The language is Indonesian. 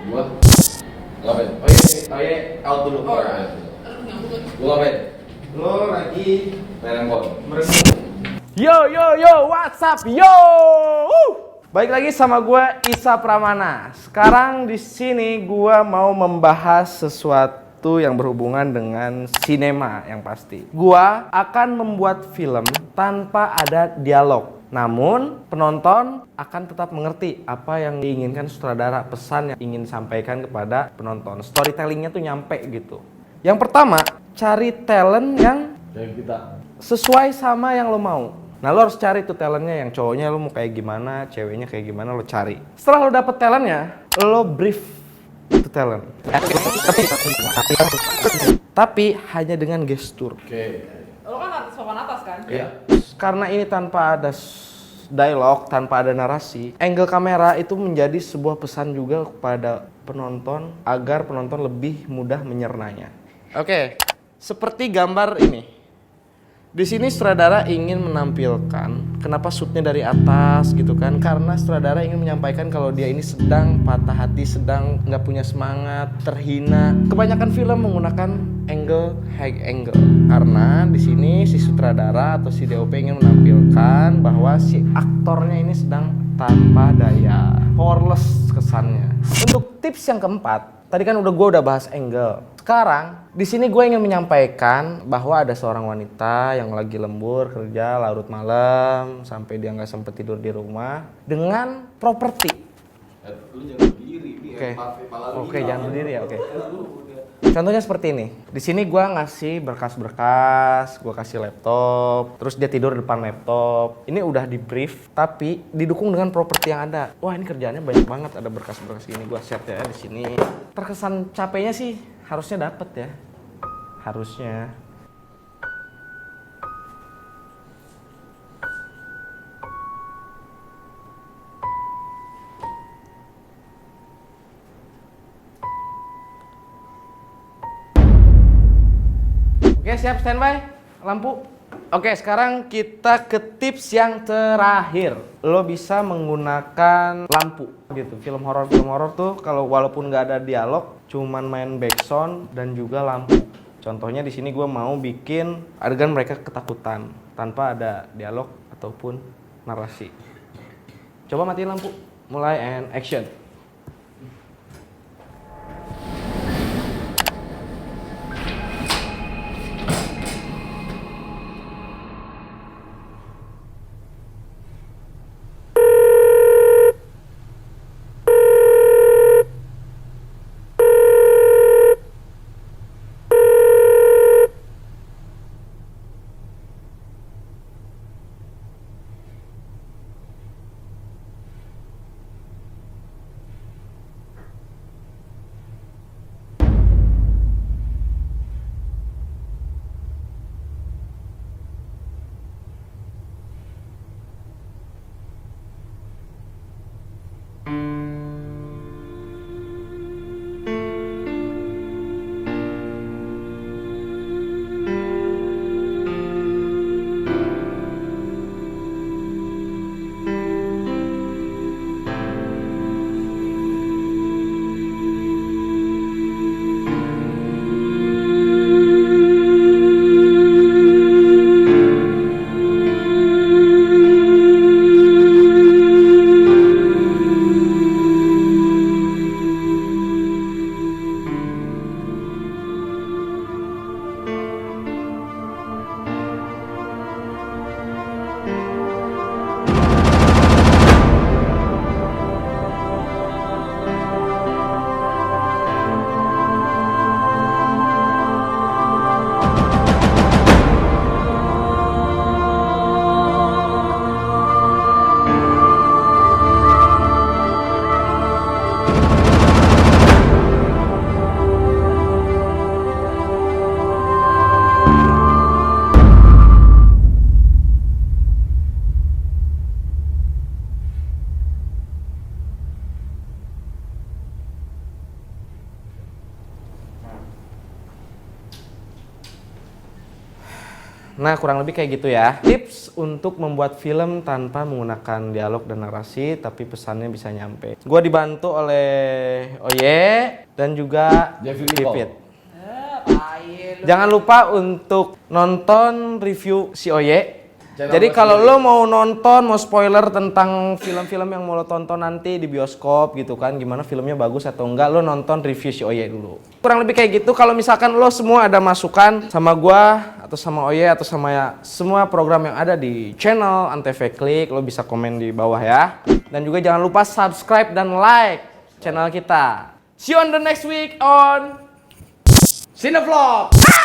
Gua ngapain? Oh iya, out dulu. Oh, Gua ngapain? Lo lagi main handphone. Yo, what's up, yo? Baik lagi sama gue Isa Pramana. Sekarang di sini gue mau membahas sesuatu yang berhubungan dengan sinema yang pasti. Gue akan membuat film tanpa ada dialog. Namun penonton akan tetap mengerti apa yang diinginkan sutradara, pesan yang ingin disampaikan kepada penonton. Storytellingnya tuh nyampe gitu. Yang pertama, cari talent yang Kayak kita. sesuai sama yang lo mau. Nah, lo harus cari tuh talentnya, yang cowoknya lo mau kayak gimana, ceweknya kayak gimana, lo cari. Setelah lo dapet talentnya, lo brief itu talent. Tapi hanya dengan gestur. Oke. Lo kan artis papan atas kan? Iya. Karena ini tanpa ada dialog, tanpa ada narasi, angle kamera itu menjadi sebuah pesan juga kepada penonton agar penonton lebih mudah menyernanya. Oke, seperti gambar ini. Di sini sutradara ingin menampilkan kenapa shootnya dari atas gitu kan, karena sutradara ingin menyampaikan kalau dia ini sedang patah hati, sedang nggak punya semangat, terhina. Kebanyakan film menggunakan angle high angle karena di sini si sutradara atau si DOP ingin menampilkan bahwa si aktornya ini sedang tanpa daya, powerless kesannya. Untuk tips yang keempat, tadi kan gue udah bahas angle. Sekarang di sini gue ingin menyampaikan bahwa ada seorang wanita yang lagi lembur kerja larut malam sampai dia nggak sempet tidur di rumah dengan properti. Lu jangan berdiri nih. Oke, jangan berdiri ya. Oke. Contohnya seperti ini. Di sini gue ngasih berkas-berkas, gue kasih laptop, terus dia tidur depan laptop. Ini udah di brief, tapi didukung dengan properti yang ada. Wah, ini kerjaannya banyak banget, ada berkas-berkas ini. Gue set ya di sini. Terkesan capeknya sih harusnya dapet ya. Harusnya. Oke, siap, standby. Lampu. Oke, sekarang kita ke tips yang terakhir. Lo bisa menggunakan lampu gitu. Film horor tuh kalau walaupun nggak ada dialog, cuman main background dan juga lampu. Contohnya di sini gue mau bikin adegan mereka ketakutan tanpa ada dialog ataupun narasi. Coba matiin lampu. Mulai and action. Nah, kurang lebih kayak gitu ya. Tips untuk membuat film tanpa menggunakan dialog dan narasi, tapi pesannya bisa nyampe. Gua dibantu oleh Oye dan juga Jeffrey Pipit. Tai lu. Jangan lupa untuk nonton review si Oye. Channel Jadi Mas kalau Oye. lo mau nonton, mau spoiler tentang film-film yang mau lo tonton nanti di bioskop gitu kan, gimana filmnya bagus atau enggak, lo nonton review si Oye dulu. Kurang lebih kayak gitu. Kalau misalkan lo semua ada masukan sama gua atau sama Oye atau sama semua program yang ada di channel Antv Klik, lo bisa komen di bawah ya. Dan juga jangan lupa subscribe dan like channel kita. See you on the next week on Cinevlog.